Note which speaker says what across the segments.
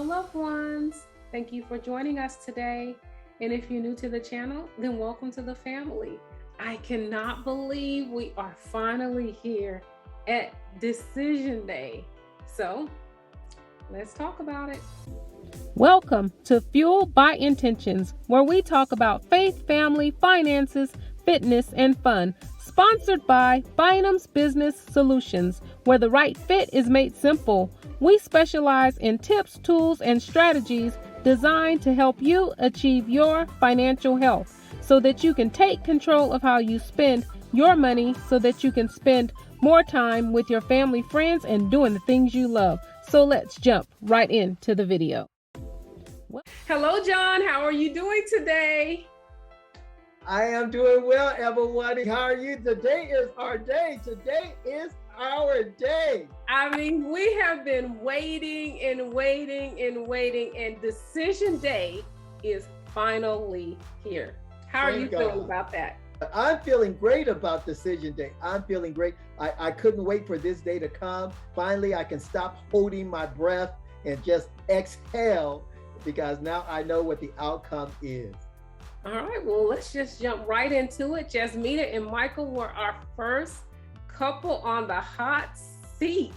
Speaker 1: loved ones. Thank you for joining us today. And if you're new to the channel, then welcome to the family. I cannot believe we are finally here at Decision Day. So let's talk about it. Welcome to Fueled by Intentions, where we talk about faith, family, finances, fitness, and fun. Sponsored by Bynum's Business Solutions, where the right fit is made simple. We specialize in tips, tools, and strategies designed to help you achieve your financial health so that you can take control of how you spend your money so that you can spend more time with your family, friends, and doing the things you love. So let's jump right into the video. Hello, John. How are you doing today?
Speaker 2: I am doing well, everybody. How are you? Today is our day. Today is our day.
Speaker 1: I mean, we have been waiting, and Decision Day is finally here. How are you feeling about that?
Speaker 2: I'm feeling great about Decision Day. I'm feeling great. I couldn't wait for this day to come. Finally, I can stop holding my breath and just exhale because now I know what the outcome is.
Speaker 1: All right, well, let's just jump right into it. Jasmina and Michael were our first couple on the hot seat.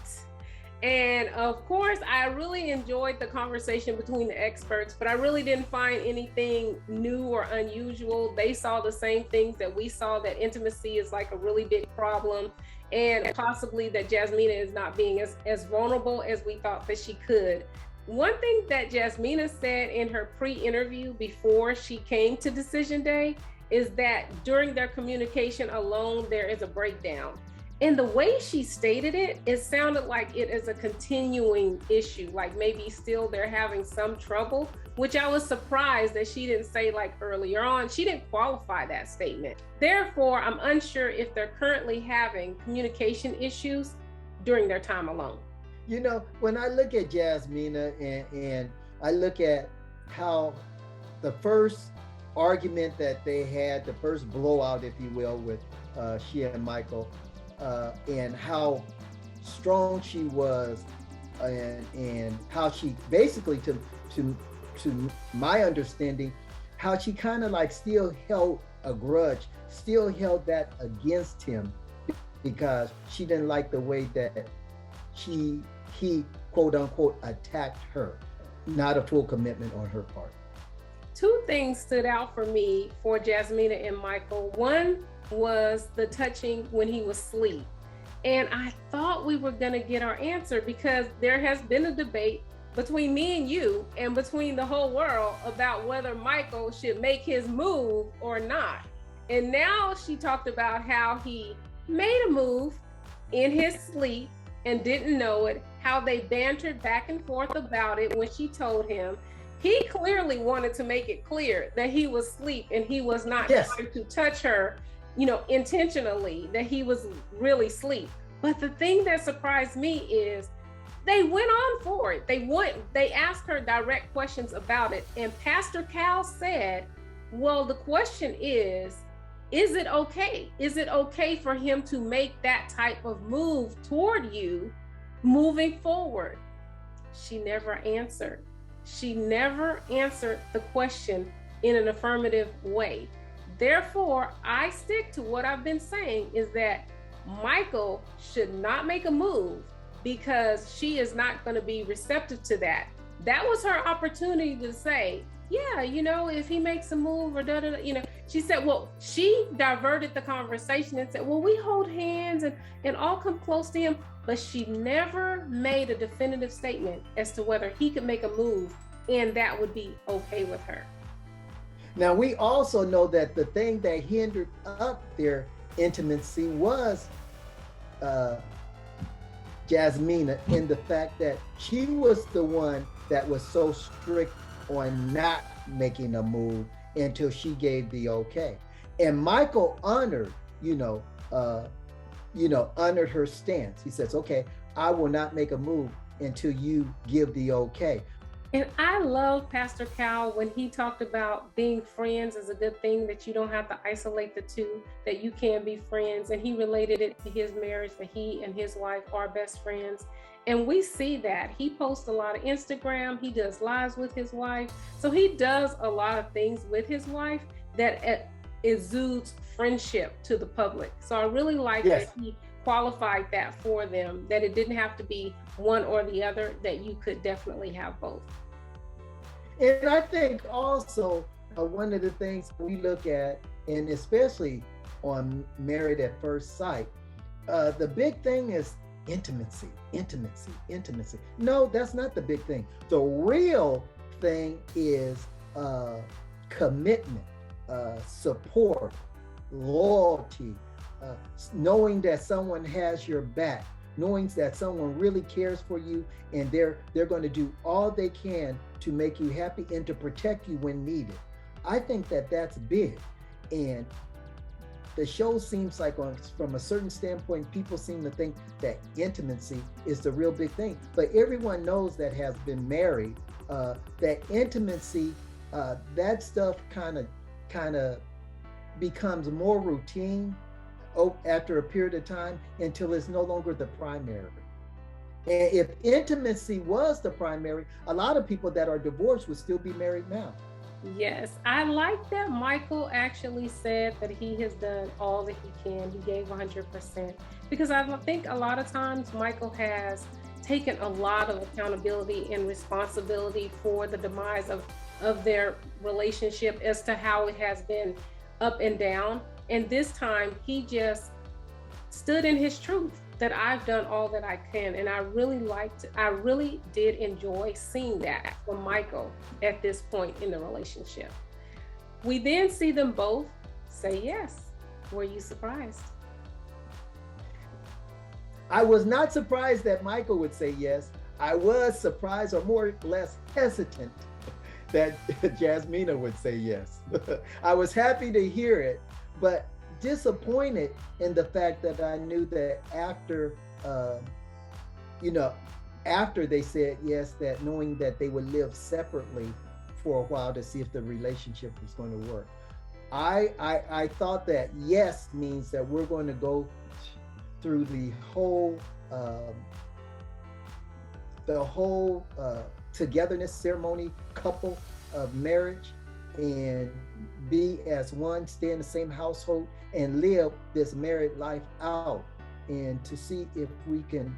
Speaker 1: And of course, I really enjoyed the conversation between the experts, but I really didn't find anything new or unusual. They saw the same things that we saw, that intimacy is like a really big problem, and possibly that Jasmina is not being as vulnerable as we thought that she could. One thing that Jasmina said in her pre-interview before she came to Decision Day is that during their communication alone, there is a breakdown. And the way she stated it, it sounded like it is a continuing issue, like maybe still they're having some trouble, which I was surprised that she didn't say like earlier on. She didn't qualify that statement. Therefore, I'm unsure if they're currently having communication issues during their time alone.
Speaker 2: You know, when I look at Jasmina and I look at how the first argument that they had, the first blowout, if you will, with she and Michael, and how strong she was, and how she basically, to my understanding, how she kind of like still held a grudge, still held that against him because she didn't like the way that he quote unquote attacked her. Not a full commitment on her part.
Speaker 1: Two things stood out for me for Jasmina and Michael. One was the touching when he was asleep. And I thought we were gonna get our answer because there has been a debate between me and you and between the whole world about whether Michael should make his move or not. And now she talked about how he made a move in his sleep and didn't know it, how they bantered back and forth about it when she told him. He clearly wanted to make it clear that he was asleep and he was not trying to touch her, intentionally, that he was really asleep. But the thing that surprised me is they went on for it. They asked her direct questions about it. And Pastor Cal said, well, the question is it okay? Is it okay for him to make that type of move toward you moving forward? She never answered. She never answered the question in an affirmative way. Therefore, I stick to what I've been saying is that Michael should not make a move because she is not going to be receptive to that. That was her opportunity to say, yeah, if he makes a move or she said, well, she diverted the conversation and said, well, we hold hands and all come close to him. But she never made a definitive statement as to whether he could make a move and that would be okay with her.
Speaker 2: Now, we also know that the thing that hindered up their intimacy was Jasmina, in the fact that she was the one that was so strict on not making a move until she gave the okay. And Michael honored, honored her stance. He says, okay, I will not make a move until you give the okay.
Speaker 1: And I love Pastor Cal when he talked about being friends is a good thing, that you don't have to isolate the two, that you can be friends. And he related it to his marriage, that he and his wife are best friends. And we see that. He posts a lot of Instagram, he does lives with his wife. So he does a lot of things with his wife that exudes friendship to the public. So I really like that he qualified that for them, that it didn't have to be one or the other, that you could definitely have both.
Speaker 2: And I think also one of the things we look at, and especially on Married at First Sight, the big thing is intimacy, intimacy, intimacy. No, that's not the big thing. The real thing is commitment, support, loyalty, knowing that someone has your back, knowing that someone really cares for you, and they're going to do all they can to make you happy and to protect you when needed. I think that that's big. And the show seems like, from a certain standpoint, people seem to think that intimacy is the real big thing. But everyone knows that has been married, that intimacy, that stuff kind of becomes more routine after a period of time until it's no longer the primary. And if intimacy was the primary, a lot of people that are divorced would still be married now.
Speaker 1: Yes, I like that Michael actually said that he has done all that he can. He gave 100%, because I think a lot of times Michael has taken a lot of accountability and responsibility for the demise of their relationship, as to how it has been up and down. And this time he just stood in his truth, that I've done all that I can. And I really did enjoy seeing that from Michael at this point in the relationship. We then see them both say yes. Were you surprised?
Speaker 2: I was not surprised that Michael would say yes. I was surprised, or more or less hesitant, that Jasmina would say yes. I was happy to hear it, but disappointed in the fact that I knew that after they said yes, that knowing that they would live separately for a while to see if the relationship was going to work. I thought that yes means that we're going to go through the whole togetherness ceremony, couple of marriage, and be as one, stay in the same household, and live this married life out, and to see if we can,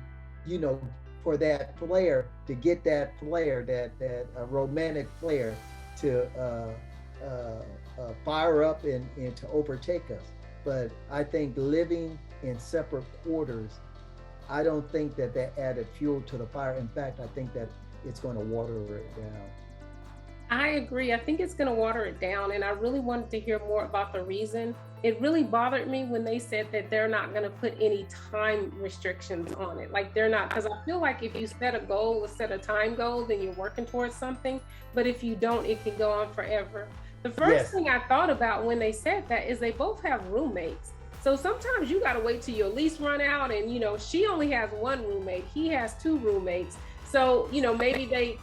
Speaker 2: for that flair, to get that flair, that romantic flair to fire up and to overtake us. But I think living in separate quarters, I don't think that added fuel to the fire. In fact, I think that it's going to water it down.
Speaker 1: I agree. I think it's going to water it down. And I really wanted to hear more about the reason. It really bothered me when they said that they're not going to put any time restrictions on it. Like, they're not, because I feel like if you set a goal, set a time goal, then you're working towards something. But if you don't, it can go on forever. The first thing I thought about when they said that is they both have roommates. So sometimes you got to wait till your lease run out. And, she only has one roommate. He has two roommates. So, maybe they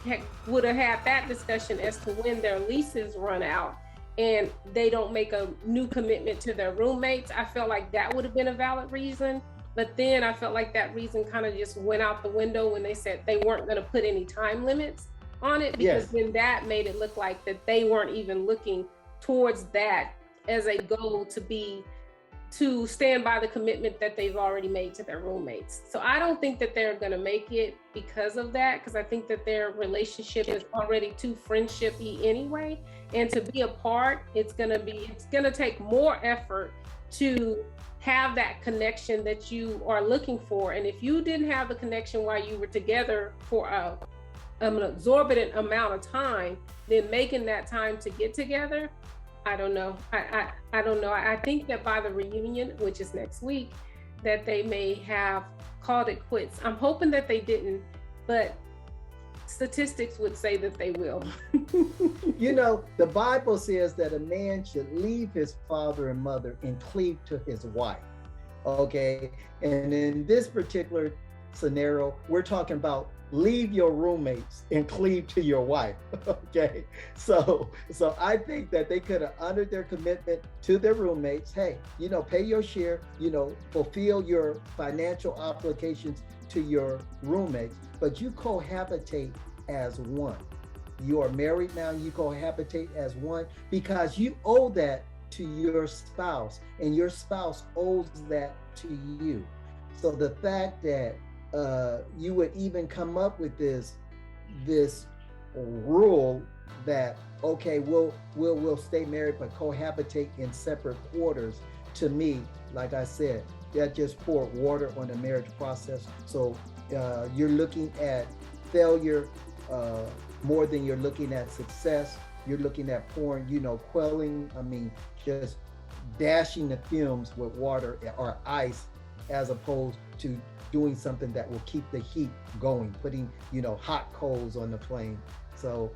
Speaker 1: would have had that discussion as to when their leases run out and they don't make a new commitment to their roommates. I felt like that would have been a valid reason. But then I felt like that reason kind of just went out the window when they said they weren't going to put any time limits on it, because then that made it look like that they weren't even looking towards that as a goal to stand by the commitment that they've already made to their roommates. So I don't think that they're going to make it because of that, because I think that their relationship is already too friendshipy anyway. And to be apart, it's going to take more effort to have that connection that you are looking for. And if you didn't have the connection while you were together for an exorbitant amount of time, then making that time to get together, I don't know. I don't know. I think that by the reunion, which is next week, that they may have called it quits. I'm hoping that they didn't, but statistics would say that they will.
Speaker 2: The Bible says that a man should leave his father and mother and cleave to his wife. Okay. And in this particular scenario, we're talking about leave your roommates and cleave to your wife. Okay. So I think that they could have honored their commitment to their roommates. Hey, pay your share, fulfill your financial obligations to your roommates, but you cohabitate as one. You are married now, you cohabitate as one because you owe that to your spouse, and your spouse owes that to you. So the fact that you would even come up with this rule that, okay, we'll stay married but cohabitate in separate quarters, to me, like I said, that just poured water on the marriage process. So you're looking at failure more than you're looking at success. You're looking at pouring, quelling, just dashing the fumes with water or ice, as opposed to doing something that will keep the heat going, putting, hot coals on the flame. So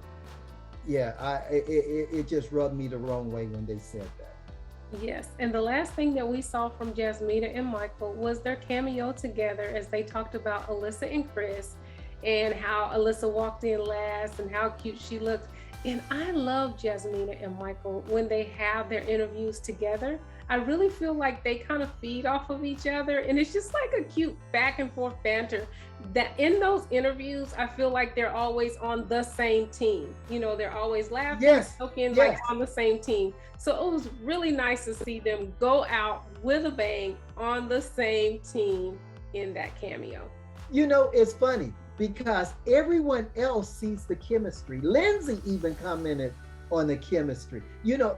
Speaker 2: yeah, it just rubbed me the wrong way when they said that.
Speaker 1: Yes, and the last thing that we saw from Jasmina and Michael was their cameo together as they talked about Alyssa and Chris, and how Alyssa walked in last and how cute she looked. And I love Jasmina and Michael when they have their interviews together. I really feel like they kind of feed off of each other, and it's just like a cute back and forth banter. That in those interviews, I feel like they're always on the same team. They're always laughing,
Speaker 2: Yes,
Speaker 1: joking,
Speaker 2: yes.
Speaker 1: like on the same team. So it was really nice to see them go out with a bang on the same team in that cameo.
Speaker 2: It's funny because everyone else sees the chemistry. Lindsey even commented on the chemistry.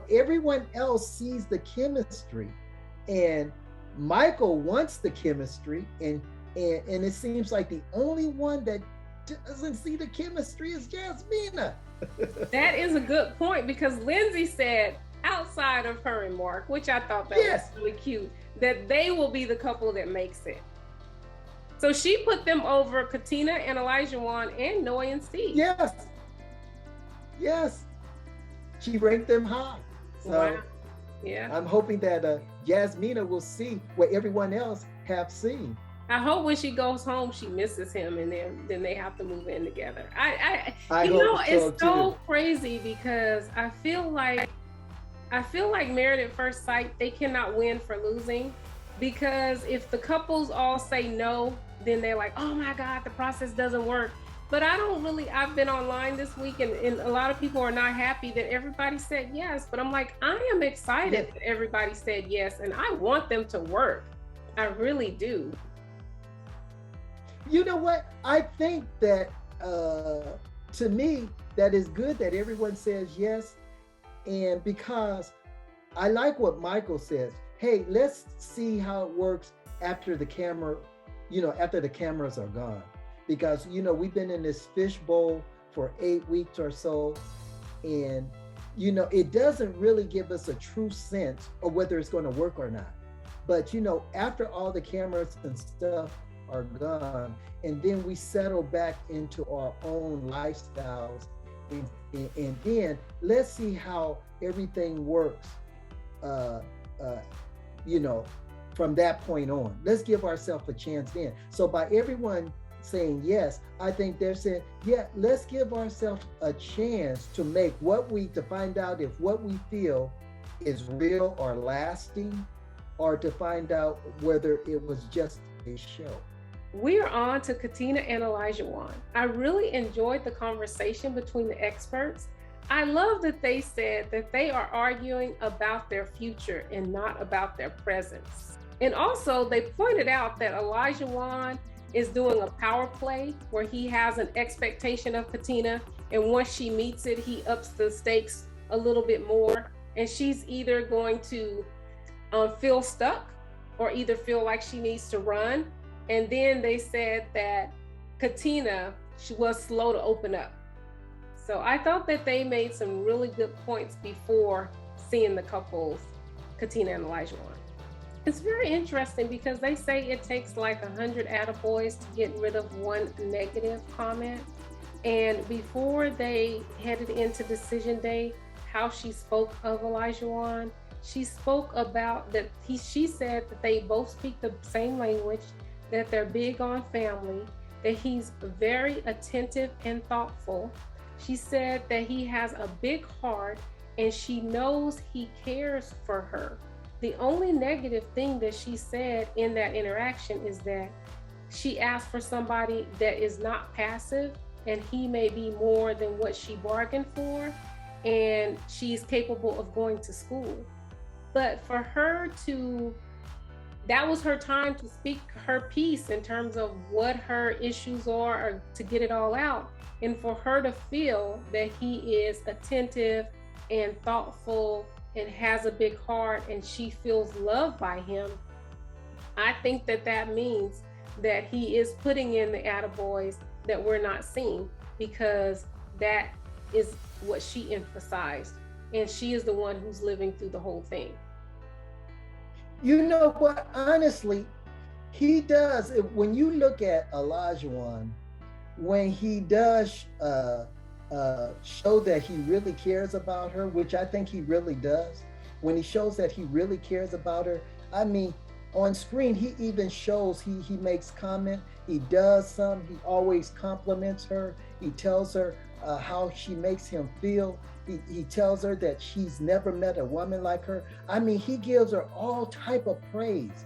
Speaker 2: Everyone else sees the chemistry, and Michael wants the chemistry, and it seems like the only one that doesn't see the chemistry is Jasmina.
Speaker 1: That is a good point, because Lindsey said, outside of her and Mark, which I thought that was really cute, that they will be the couple that makes it. So she put them over Katina and Olajawon and Noi and Steve.
Speaker 2: Yes. She ranked them high. So
Speaker 1: wow. Yeah.
Speaker 2: I'm hoping that Jasmina will see what everyone else have seen.
Speaker 1: I hope when she goes home, she misses him, and then they have to move in together. I it's so crazy, because I feel like Married at First Sight, they cannot win for losing, because if the couples all say no, then they're like, oh my God, the process doesn't work. But I've been online this week, and a lot of people are not happy that everybody said yes. But I'm like, I am excited that everybody said yes, and I want them to work. I really do.
Speaker 2: You know what? I think that, to me, that is good that everyone says yes. And because I like what Michael says, hey, let's see how it works after the camera, after the cameras are gone. Because, we've been in this fishbowl for 8 weeks or so, and, it doesn't really give us a true sense of whether it's going to work or not. But, after all the cameras and stuff are gone, and then we settle back into our own lifestyles, and then let's see how everything works, from that point on. Let's give ourselves a chance then. So by everyone saying yes, I think they're saying, yeah, let's give ourselves a chance to find out if what we feel is real or lasting, or to find out whether it was just a show.
Speaker 1: We are on to Katina and Olajawon. I really enjoyed the conversation between the experts. I love that they said that they are arguing about their future and not about their presence. And also, they pointed out that Olajawon is doing a power play where he has an expectation of Katina, and once she meets it, he ups the stakes a little bit more, and she's either going to feel stuck or either feel like she needs to run. And then they said that Katina, she was slow to open up. So I thought that they made some really good points before seeing the couples, Katina and Olajawon. It's very interesting because they say it takes like 100 attaboys to get rid of one negative comment. And before they headed into decision day, how she spoke of Olajawon, she spoke about that she said that they both speak the same language, that they're big on family, that he's very attentive and thoughtful. She said that he has a big heart and she knows he cares for her. The only negative thing that she said in that interaction is that she asked for somebody that is not passive, and he may be more than what she bargained for, and she's capable of going to school. But for her to, that was her time to speak her piece in terms of what her issues are, or to get it all out. And for her to feel that he is attentive and thoughtful and has a big heart and she feels loved by him, I think that that means that he is putting in the attaboys that we're not seeing, because that is what she emphasized. And she is the one who's living through the whole thing.
Speaker 2: You know what? Honestly, he does. When you look at Olajawon, when he does show that he really cares about her, which I think he really does, when he shows that he really cares about her, I mean, on screen, he even shows, he makes comment, he does some, he always compliments her, he tells her how she makes him feel. He tells her that she's never met a woman like her. I mean, he gives her all type of praise.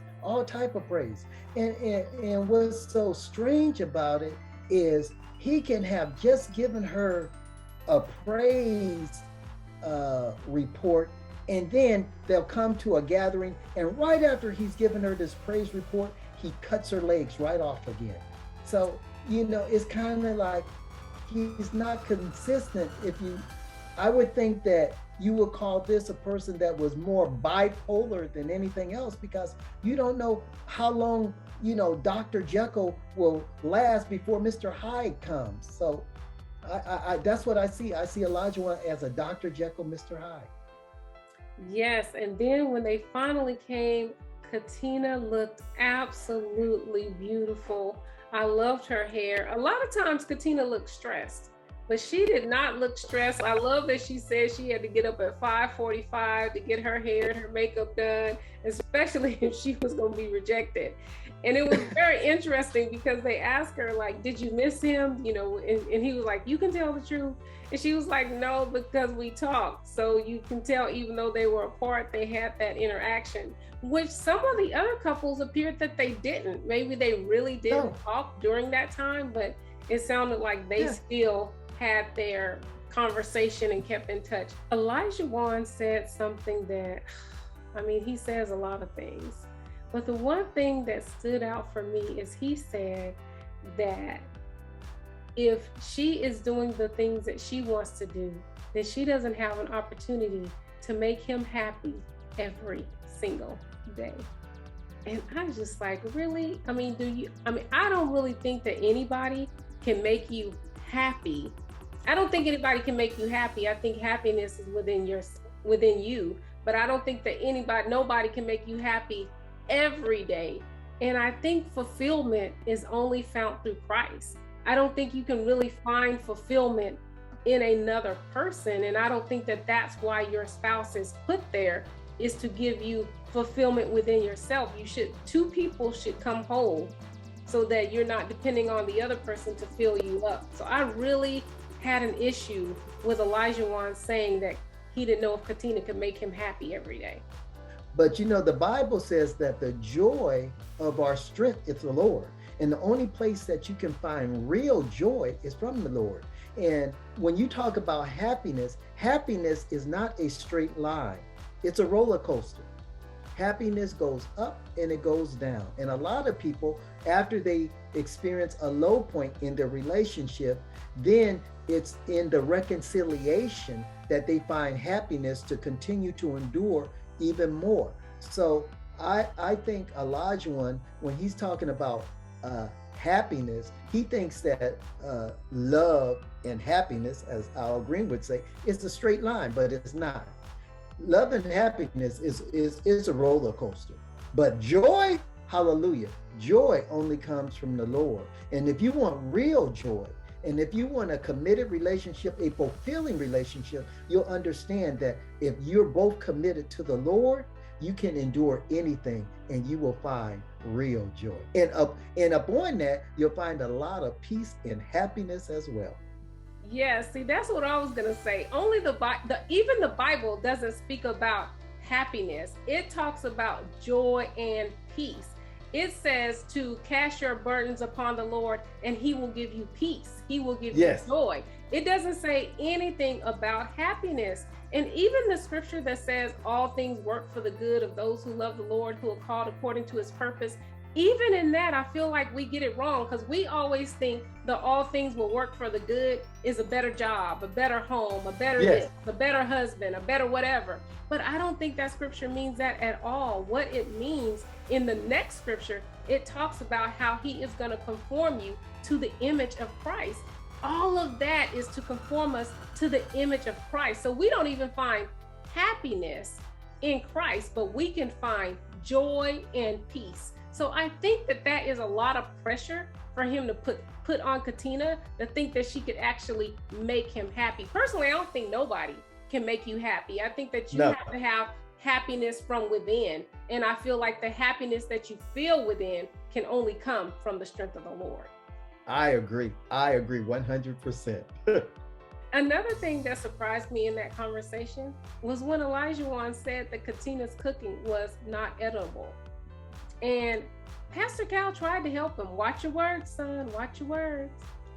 Speaker 2: And what's so strange about it is he can have just given her a praise report, and then they'll come to a gathering, and right after he's given her this praise report, he cuts her legs right off again. So, you know, it's kind of like he's not consistent. I would think that you would call this a person that was more bipolar than anything else, because you don't know how long, you know, Dr. Jekyll will last before Mr. Hyde comes. So I that's what I see. I see Olajawon as a Dr. Jekyll, Mr. Hyde.
Speaker 1: Yes, and then when they finally came, Katina looked absolutely beautiful. I loved her hair. A lot of times Katina looked stressed, but she did not look stressed. I love that she said she had to get up at 5:45 to get her hair and her makeup done, especially if she was going to be rejected. And it was very interesting because they asked her, like, did you miss him? You know, and he was like, you can tell the truth. And she was like, no, because we talked. So you can tell, even though they were apart, they had that interaction, which some of the other couples appeared that they didn't. Maybe they really didn't talk during that time, but it sounded like they still had their conversation and kept in touch. Olajawon said something that, I mean, he says a lot of things, but the one thing that stood out for me is he said that if she is doing the things that she wants to do, then she doesn't have an opportunity to make him happy every single day. And I was just like, really? I mean, I don't really think that anybody can make you happy. I don't think anybody can make you happy. I think happiness is within you, but I don't think that nobody can make you happy every day. And I think fulfillment is only found through Christ. I don't think you can really find fulfillment in another person. And I don't think that that's why your spouse is put there, is to give you fulfillment within yourself. Two people should come whole so that you're not depending on the other person to fill you up. So I really had an issue with Olajawon saying that he didn't know if Katina could make him happy every day.
Speaker 2: But you know, the Bible says that the joy of our strength is the Lord. And the only place that you can find real joy is from the Lord. And when you talk about happiness, happiness is not a straight line. It's a roller coaster. Happiness goes up and it goes down. And a lot of people, after they experience a low point in their relationship, then it's in the reconciliation that they find happiness to continue to endure even more. So I think Olajawon, when he's talking about happiness, he thinks that love and happiness, as Al Green would say, is a straight line, but it's not. Love and happiness is a roller coaster. But joy, hallelujah, joy only comes from the Lord. And if you want real joy, and if you want a committed relationship, a fulfilling relationship, you'll understand that if you're both committed to the Lord, you can endure anything and you will find real joy. And upon that, you'll find a lot of peace and happiness as well.
Speaker 1: Yeah, see, that's what I was gonna say. Only even the Bible doesn't speak about happiness. It talks about joy and peace. It says to cast your burdens upon the Lord and he will give you peace. He will give you joy. It doesn't say anything about happiness. And even the scripture that says all things work for the good of those who love the Lord, who are called according to his purpose, even in that, I feel like we get it wrong, because we always think that all things will work for the good is a better job, a better home, a better this, a better husband, a better whatever. But I don't think that scripture means that at all. What it means in the next scripture, it talks about how he is going to conform you to the image of Christ. All of that is to conform us to the image of Christ. So we don't even find happiness in Christ, but we can find joy and peace. So I think that is a lot of pressure for him to put on Katina, to think that she could actually make him happy. Personally, I don't think nobody can make you happy. I think that you have to have happiness from within. And I feel like the happiness that you feel within can only come from the strength of the Lord.
Speaker 2: I agree 100%.
Speaker 1: Another thing that surprised me in that conversation was when Olajawon said that Katina's cooking was not edible. And Pastor Cal tried to help him. Watch your words, son, watch your words.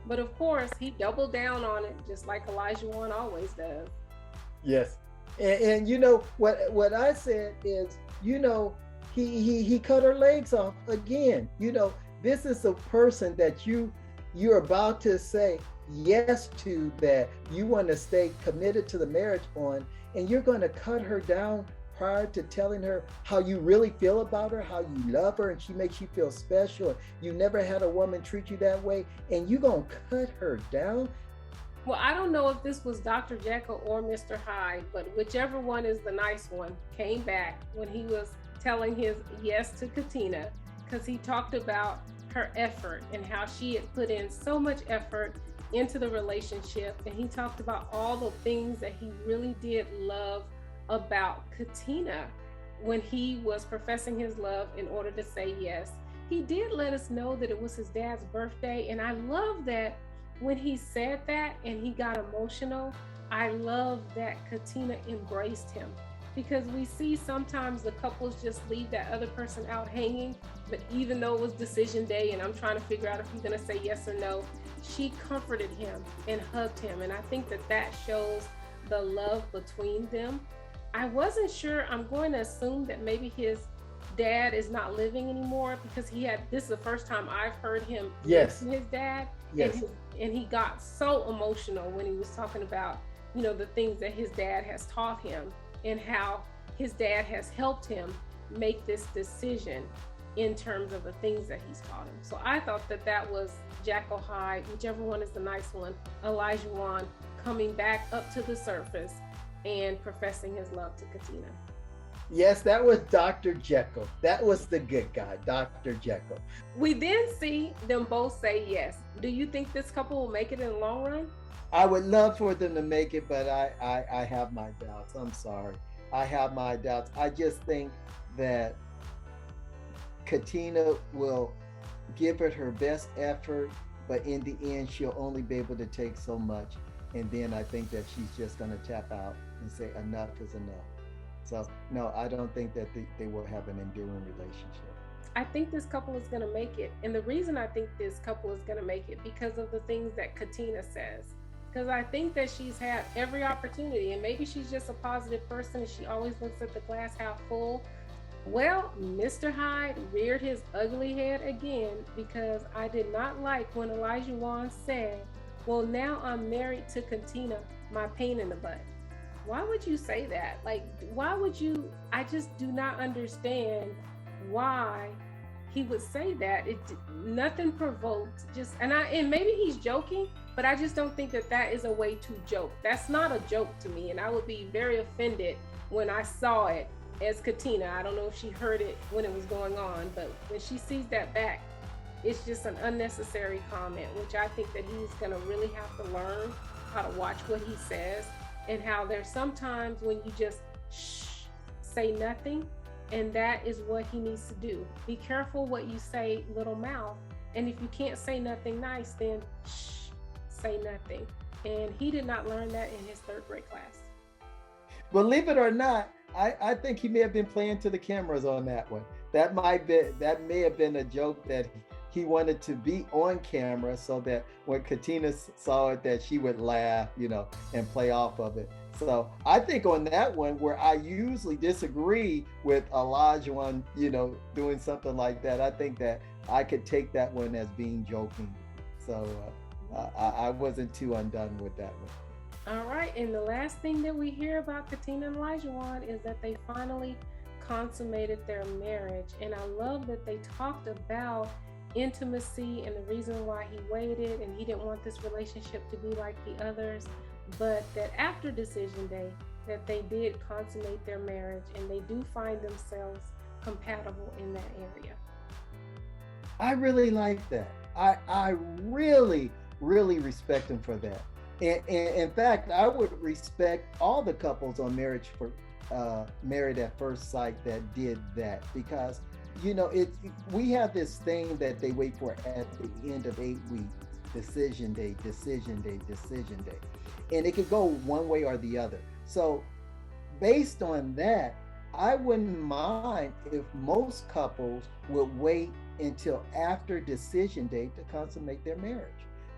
Speaker 1: But of course, he doubled down on it, just like Olajawon always does.
Speaker 2: Yes. And you know, what I said is, you know, he cut her legs off again. You know, this is a person that you're about to say yes to, that you want to stay committed to the marriage on, and you're going to cut her down prior to telling her how you really feel about her, how you love her, and she makes you feel special. You never had a woman treat you that way, and you gonna cut her down?
Speaker 1: Well, I don't know if this was Dr. Jekyll or Mr. Hyde, but whichever one is the nice one came back when he was telling his yes to Katina, because he talked about her effort and how she had put in so much effort into the relationship. And he talked about all the things that he really did love about Katina when he was professing his love in order to say yes. He did let us know that it was his dad's birthday. And I love that when he said that and he got emotional, I love that Katina embraced him, because we see sometimes the couples just leave that other person out hanging. But even though it was decision day and I'm trying to figure out if he's going to say yes or no, she comforted him and hugged him. And I think that shows the love between them. I wasn't sure. I'm going to assume that maybe his dad is not living anymore, because this is the first time I've heard him mention his dad.
Speaker 2: Yes.
Speaker 1: And he got so emotional when he was talking about, you know, the things that his dad has taught him and how his dad has helped him make this decision in terms of the things that he's taught him. So I thought that was Jekyll Hyde, whichever one is the nice one, Olajawon coming back up to the surface and professing his love to Katina.
Speaker 2: Yes, that was Dr. Jekyll. That was the good guy, Dr. Jekyll.
Speaker 1: We then see them both say yes. Do you think this couple will make it in the long run?
Speaker 2: I would love for them to make it, but I have my doubts. I'm sorry. I have my doubts. I just think that Katina will give it her best effort, but in the end, she'll only be able to take so much. And then I think that she's just going to tap out and say enough is enough. So no, I don't think that they will have an enduring relationship.
Speaker 1: I think this couple is going to make it. And the reason I think this couple is going to make it, because of the things that Katina says. Because I think that she's had every opportunity, and maybe she's just a positive person and she always looks at the glass half full. Well, Mr. Hyde reared his ugly head again, because I did not like when Olajawon said, well, now I'm married to Katina, my pain in the butt. Why would you say that? Like, why would you? I just do not understand why he would say that. Nothing provoked, and maybe he's joking, but I just don't think that is a way to joke. That's not a joke to me, and I would be very offended when I saw it as Katina. I don't know if she heard it when it was going on, but when she sees that back, it's just an unnecessary comment, which I think that he's going to really have to learn how to watch what he says, and how there's sometimes when you just say nothing, And that is what he needs to do. Be careful what you say, little mouth. And if you can't say nothing nice, then shh, say nothing. And he did not learn that in his third grade class.
Speaker 2: Believe it or not, I think he may have been playing to the cameras on that one. That may have been a joke that he wanted to be on camera so that when Katina saw it, that she would laugh, and play off of it. So I think on that one, where I usually disagree with Olajawon, doing something like that, I think that I could take that one as being joking. So I wasn't too undone with that one.
Speaker 1: All right, and the last thing that we hear about Katina and Olajawon is that they finally consummated their marriage. And I love that they talked about intimacy and the reason why he waited, and he didn't want this relationship to be like the others, but that after decision day, that they did consummate their marriage and they do find themselves compatible in that area.
Speaker 2: I really like that. I really, really respect him for that. And in fact, I would respect all the couples on Married at First Sight that did that, because we have this thing that they wait for at the end of 8 weeks, decision day, and it could go one way or the other. So based on that, I wouldn't mind if most couples would wait until after decision day to consummate their marriage,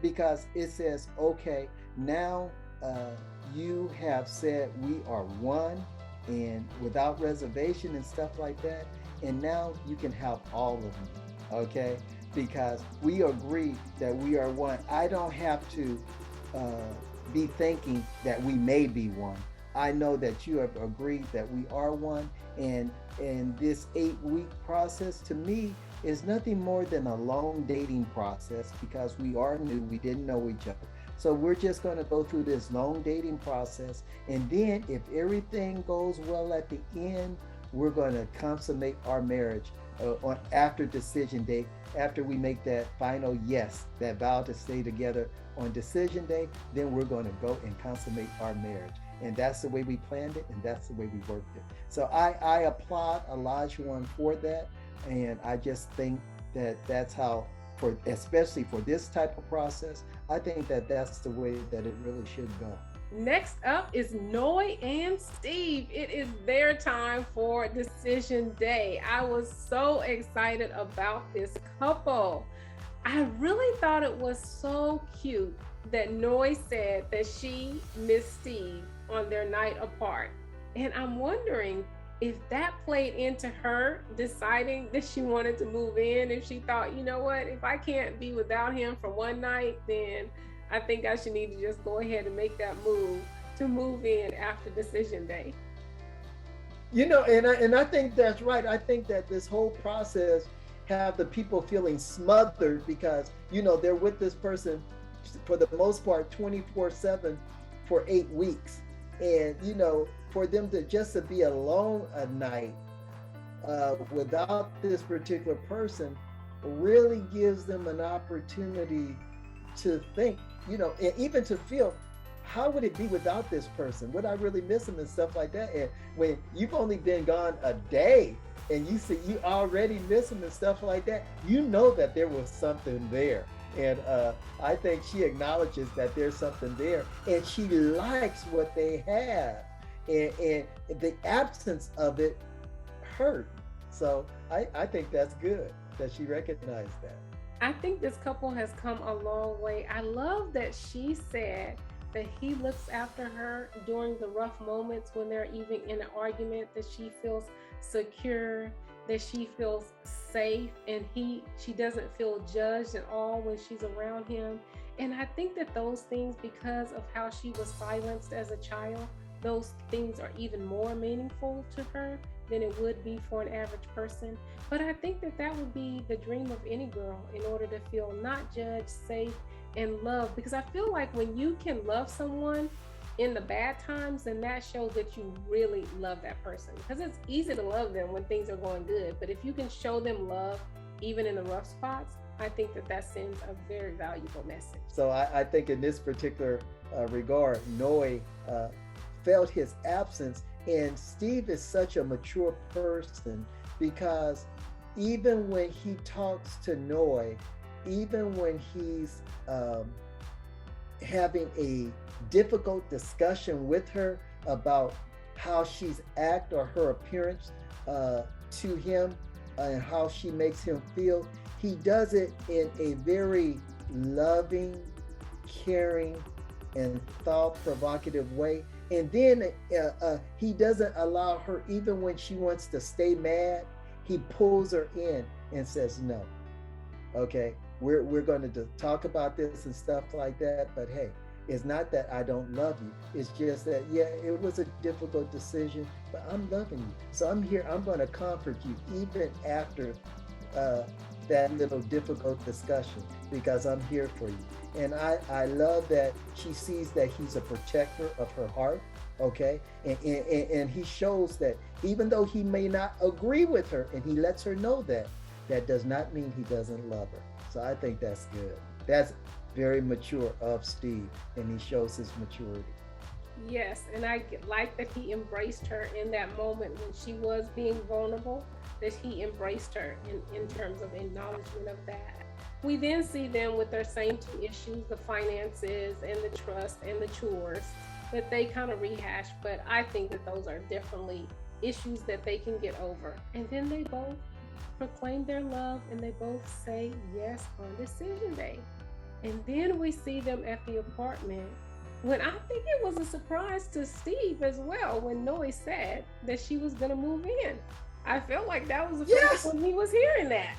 Speaker 2: because it says, okay, now you have said we are one and without reservation and stuff like that, and now you can have all of me, okay? Because we agree that we are one. I don't have to be thinking that we may be one. I know that you have agreed that we are one, and this 8-week process to me is nothing more than a long dating process, because we are new, we didn't know each other. So we're just going to go through this long dating process, and then if everything goes well at the end, we're going to consummate our marriage after decision day, after we make that final yes, that vow to stay together on decision day. Then we're going to go and consummate our marriage. And that's the way we planned it, and that's the way we worked it. So I applaud Olajawon for that, and I just think that that's how, especially for this type of process, I think that that's the way that it really should go.
Speaker 1: Next up is Noi and Steve. It is their time for decision day. I was so excited about this couple. I really thought it was so cute that Noi said that she missed Steve on their night apart. And I'm wondering if that played into her deciding that she wanted to move in, if she thought, you know what, if I can't be without him for one night, then I think I should need to just go ahead and make that move to move in after decision day.
Speaker 2: And I think that's right. I think that this whole process have the people feeling smothered because, they're with this person for the most part 24/7 for 8 weeks. And, for them to be alone a night without this particular person really gives them an opportunity to think, and even to feel, how would it be without this person? Would I really miss him and stuff like that? And when you've only been gone a day and you see you already miss him and stuff like that, that there was something there. And I think she acknowledges that there's something there, and she likes what they have, and the absence of it hurt. So I think that's good that she recognized that.
Speaker 1: I think this couple has come a long way. I love that she said that he looks after her during the rough moments when they're even in an argument, that she feels secure, that she feels safe, and she doesn't feel judged at all when she's around him. And I think that those things, because of how she was silenced as a child, those things are even more meaningful to her than it would be for an average person. But I think that would be the dream of any girl, in order to feel not judged, safe, and loved. Because I feel like when you can love someone in the bad times, then that shows that you really love that person. Because it's easy to love them when things are going good, but if you can show them love even in the rough spots, I think that sends a very valuable message.
Speaker 2: So I think in this particular regard, Noi felt his absence And Steve is such a mature person because even when he talks to Noi, even when he's having a difficult discussion with her about how she's act or her appearance to him and how she makes him feel, he does it in a very loving, caring, and thought-provocative way. And then he doesn't allow her, even when she wants to stay mad, he pulls her in and says, no, okay, we're going to talk about this and stuff like that, but hey, it's not that I don't love you. It's just that, yeah, it was a difficult decision, but I'm loving you. So I'm here, I'm going to comfort you even after that little difficult discussion, because I'm here for you. And I love that she sees that he's a protector of her heart, okay? And he shows that even though he may not agree with her, and he lets her know that, that does not mean he doesn't love her. So I think that's good. That's very mature of Steve, and he shows his maturity.
Speaker 1: Yes, and I like that he embraced her in that moment when she was being vulnerable, that he embraced her in terms of acknowledgement of that. We then see them with their same two issues, the finances and the trust and the chores, that they kind of rehash, but I think that those are definitely issues that they can get over. And then they both proclaim their love and they both say yes on decision day. And then we see them at the apartment when I think it was a surprise to Steve as well when Noi said that she was going to move in. I felt like that was the first when he was hearing that.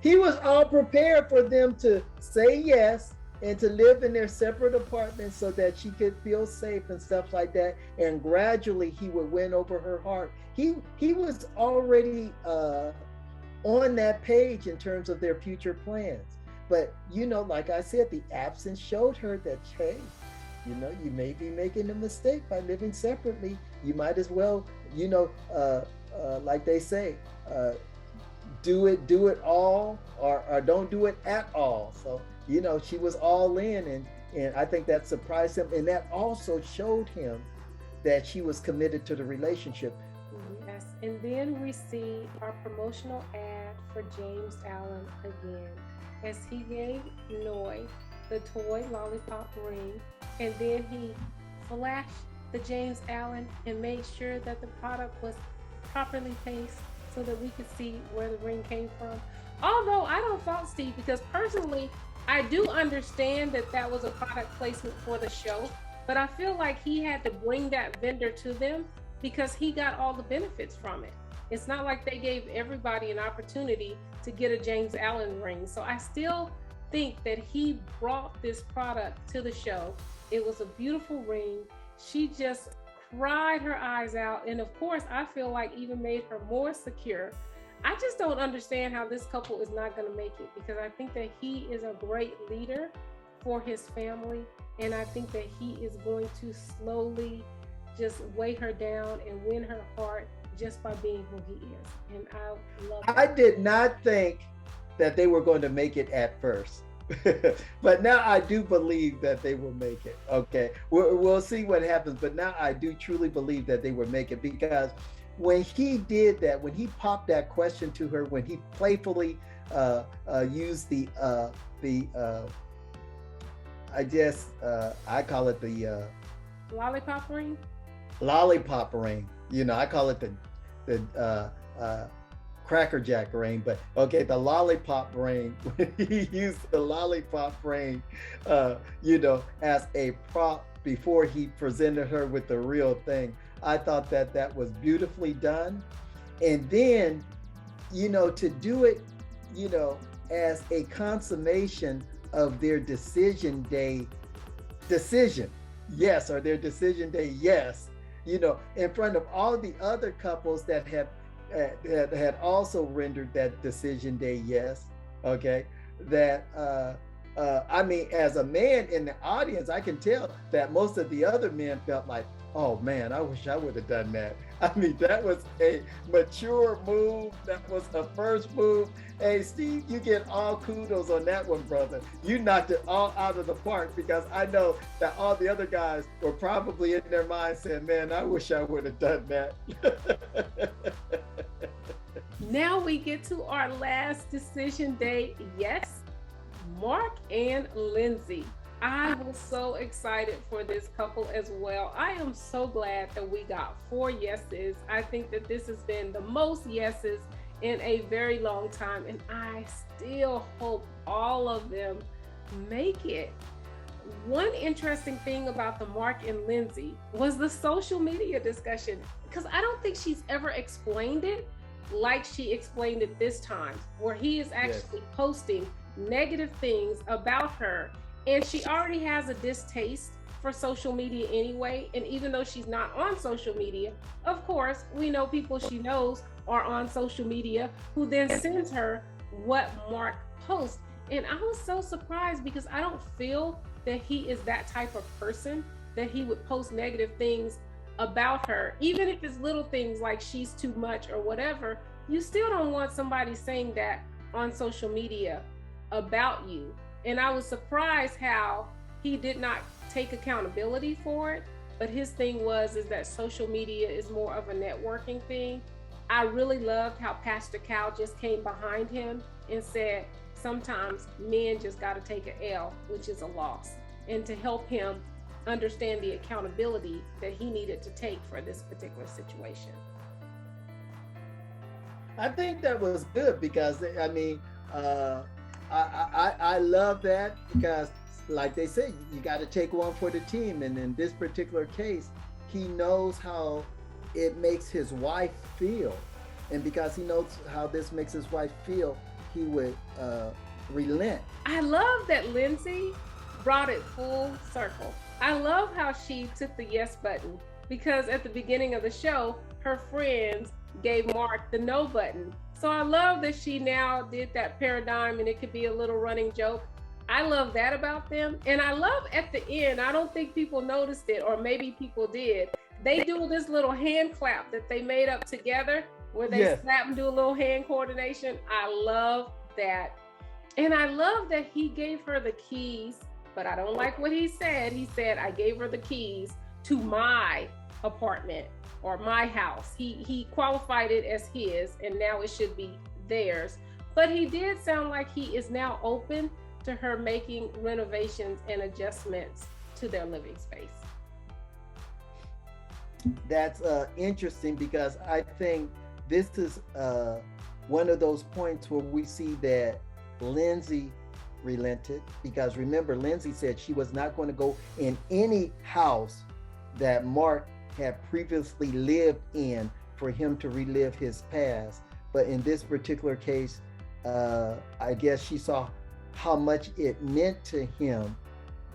Speaker 2: He was all prepared for them to say yes and to live in their separate apartments so that she could feel safe and stuff like that. And gradually he would win over her heart. He was already on that page in terms of their future plans. But, you know, like I said, the absence showed her that, hey, you know, you may be making a mistake by living separately. You might as well, you know, like they say, do it all or don't do it at all. So, you know, she was all in, and I think that surprised him. And that also showed him that she was committed to the relationship.
Speaker 1: Yes, and then we see our promotional ad for James Allen again, as he gave Noi the toy lollipop ring, and then he flashed the James Allen and made sure that the product was properly placed so that we could see where the ring came from. Although I don't fault Steve, because personally, I do understand that that was a product placement for the show, but I feel like he had to bring that vendor to them because he got all the benefits from it. It's not like they gave everybody an opportunity to get a James Allen ring. So I still think that he brought this product to the show. It was a beautiful ring. She just cried her eyes out. And of course, I feel like even made her more secure. I just don't understand how this couple is not going to make it, because I think that he is a great leader for his family. And I think that he is going to slowly just weigh her down and win her heart just by being who he is. And I love that.
Speaker 2: I did not think that they were going to make it at first. But now I do believe that they will make it. Okay, we'll see what happens. But now I do truly believe that they will make it, because when he did that, when he popped that question to her, when he playfully used the I guess I call it the
Speaker 1: lollipop ring.
Speaker 2: Lollipop ring. You know, I call it the Cracker Jack ring, but okay, the lollipop ring. When he used the lollipop ring, you know, as a prop before he presented her with the real thing, I thought that that was beautifully done. And then, you know, to do it, you know, as a consummation of their decision day decision, yes, or their decision day, yes, you know, in front of all the other couples that had also rendered that decision day yes, okay, that I mean, as a man in the audience, I can tell that most of the other men felt like, oh man, I wish I would have done that. I mean, that was a mature move. That was a first move. Hey, Steve, you get all kudos on that one, brother. You knocked it all out of the park, because I know that all the other guys were probably in their mind saying, man, I wish I would have done that.
Speaker 1: Now we get to our last decision day. Yes, Mark and Lindsey. I was so excited for this couple as well. I am so glad that we got 4 yeses. I think that this has been the most yeses in a very long time, and I still hope all of them make it. One interesting thing about the Mark and Lindsey was the social media discussion, because I don't think she's ever explained it like she explained it this time, where he is actually posting negative things about her, and she already has a distaste for social media anyway. And even though she's not on social media, of course we know people she knows are on social media who then sends her what Mark posts. And I was so surprised, because I don't feel that he is that type of person that he would post negative things about her, even if it's little things like she's too much or whatever. You still don't want somebody saying that on social media about you. And I was surprised how he did not take accountability for it. But his thing is that social media is more of a networking thing. I really loved how Pastor Cal just came behind him and said, sometimes men just got to take an L, which is a loss, and to help him understand the accountability that he needed to take for this particular situation.
Speaker 2: I think that was good, because I mean, I love that, because like they say, you got to take one for the team. And in this particular case, he knows how it makes his wife feel. And because he knows how this makes his wife feel, he would relent.
Speaker 1: I love that Lindsey brought it full circle. I love how she took the yes button, because at the beginning of the show, her friends gave Mark the no button. So I love that she now did that paradigm, and it could be a little running joke. I love that about them. And I love at the end, I don't think people noticed it, or maybe people did. They do this little hand clap that they made up together, where they snap and do a little hand coordination. I love that. And I love that he gave her the keys, but I don't like what he said. He said, I gave her the keys to my apartment or my house. He qualified it as his, and now it should be theirs. But he did sound like he is now open to her making renovations and adjustments to their living space.
Speaker 2: That's interesting, because I think this is one of those points where we see that Lindsey relented, because remember, Lindsey said she was not going to go in any house that Mark had previously lived in for him to relive his past. But in this particular case, I guess she saw how much it meant to him,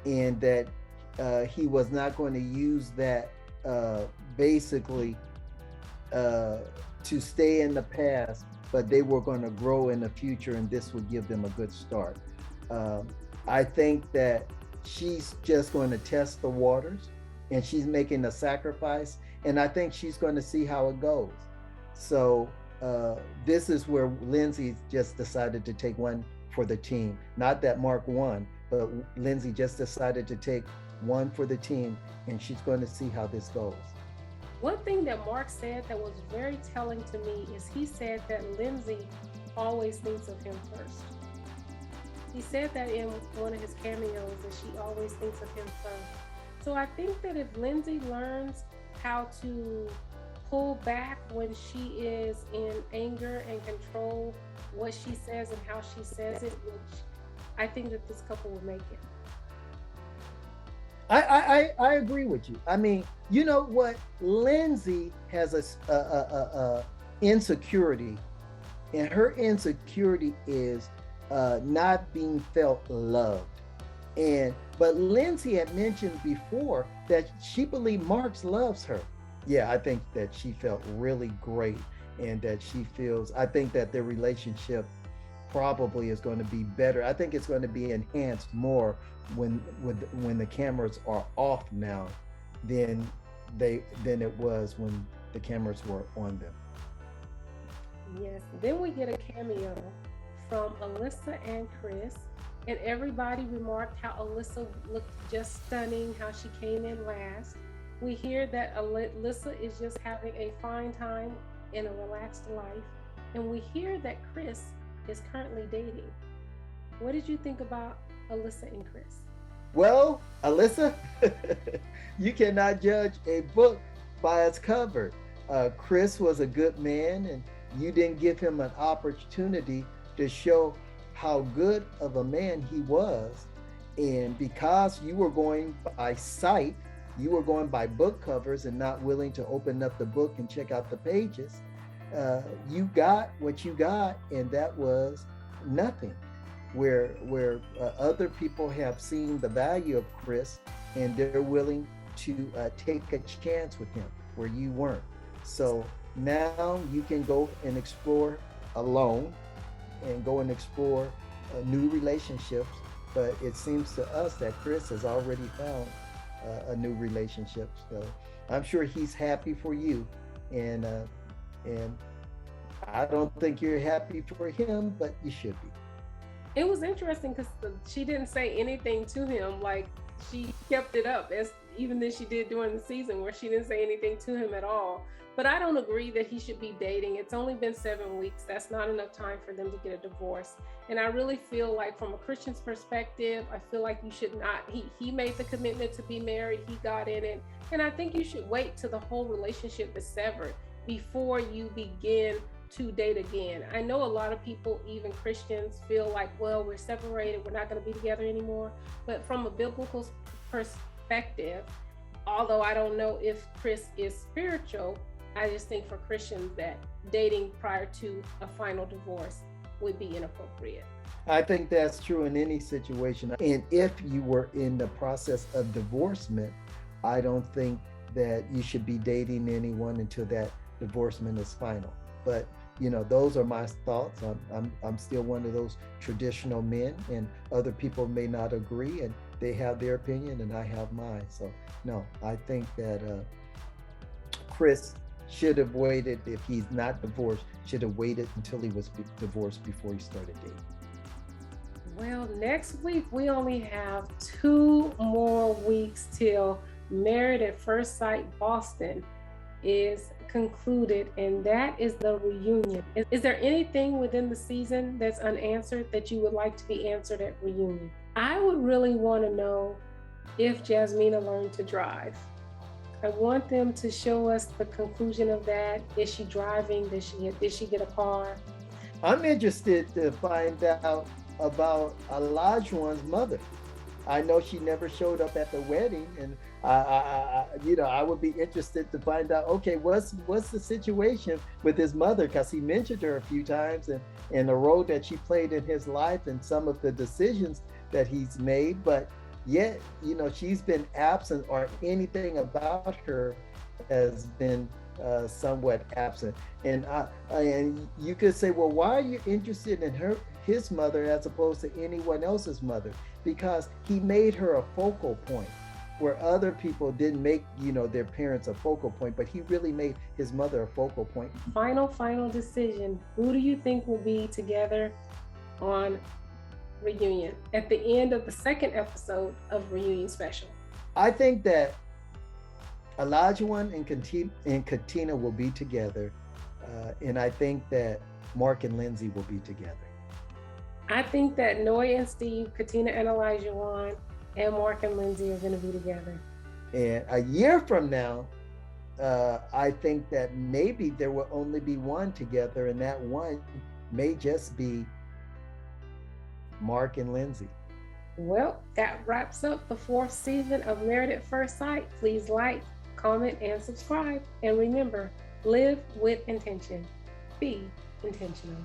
Speaker 2: and that he was not going to use that basically to stay in the past, but they were going to grow in the future, and this would give them a good start. I think that she's just going to test the waters, and she's making a sacrifice, and I think she's going to see how it goes. So this is where Lindsey just decided to take one for the team. Not that Mark won, but Lindsey just decided to take one for the team, and she's going to see how this goes.
Speaker 1: One thing that Mark said that was very telling to me is he said that Lindsey always thinks of him first. He said that in one of his cameos, that she always thinks of him first. So I think that if Lindsey learns how to pull back when she is in anger and control what she says and how she says it, which I think that this couple will make it.
Speaker 2: I agree with you. I mean, you know what? Lindsey has a insecurity, and her insecurity is not being felt loved. But Lindsey had mentioned before that she believed Mark loves her. Yeah, I think that she felt really great, and that she feels, I think that their relationship probably is going to be better. I think it's going to be enhanced more when the cameras are off now than it was when the cameras were on them.
Speaker 1: Yes. Then we get a cameo from Alyssa and Chris, and everybody remarked how Alyssa looked just stunning, how she came in last. We hear that Alyssa is just having a fine time in a relaxed life, and we hear that Chris is currently dating. What did you think about Alyssa and Chris?
Speaker 2: Well, Alyssa, you cannot judge a book by its cover. Chris was a good man, and you didn't give him an opportunity to show how good of a man he was. And because you were going by sight, you were going by book covers and not willing to open up the book and check out the pages, you got what you got, and that was nothing. Where other people have seen the value of Chris and they're willing to take a chance with him where you weren't. So now you can go and explore alone and go and explore new relationships. But it seems to us that Chris has already found a new relationship. So I'm sure he's happy for you, and I don't think you're happy for him, but you should be.
Speaker 1: It was interesting because she didn't say anything to him. Like, she kept it up as even than she did during the season, where she didn't say anything to him at all. But I don't agree that he should be dating. It's only been 7 weeks. That's not enough time for them to get a divorce. And I really feel like, from a Christian's perspective, I feel like you should not. He made the commitment to be married. He got in it. And I think you should wait till the whole relationship is severed before you begin to date again. I know a lot of people, even Christians, feel like, well, we're separated, we're not going to be together anymore. But from a biblical perspective, although I don't know if Chris is spiritual, I just think for Christians that dating prior to a final divorce would be inappropriate.
Speaker 2: I think that's true in any situation. And if you were in the process of divorcement, I don't think that you should be dating anyone until that divorcement is final. But those are my thoughts. I'm still one of those traditional men, and other people may not agree, and they have their opinion and I have mine. So no, I think that Chris should have waited. If he's not divorced, should have waited until he was divorced before he started dating.
Speaker 1: Well, next week we only have 2 more weeks till Married at First Sight Boston is concluded, and that is the reunion. Is there anything within the season that's unanswered that you would like to be answered at reunion? I would really want to know if Jasmina learned to drive. I want them to show us the conclusion of that. Is she driving? Did she get a car?
Speaker 2: I'm interested to find out about Olajawon's mother. I know she never showed up at the wedding, and I would be interested to find out, okay, what's the situation with his mother, because he mentioned her a few times and the role that she played in his life and some of the decisions that he's made, but yet, she's been absent, or anything about her has been somewhat absent. And you could say, well, why are you interested in his mother as opposed to anyone else's mother? Because he made her a focal point, where other people didn't make, their parents a focal point, but he really made his mother a focal point.
Speaker 1: Final decision. Who do you think will be together on reunion at the end of the 2nd episode of Reunion Special?
Speaker 2: I think that Olajawon and Katina will be together, and I think that Mark and Lindsey will be together.
Speaker 1: I think that Noi and Steve, Katina and Olajawon, and Mark and Lindsey are going to be together.
Speaker 2: And a year from now, I think that maybe there will only be one together, and that one may just be Mark and Lindsey.
Speaker 1: Well, that wraps up the 4th season of Married at First Sight. Please like, comment, and subscribe. And remember, live with intention. Be intentional.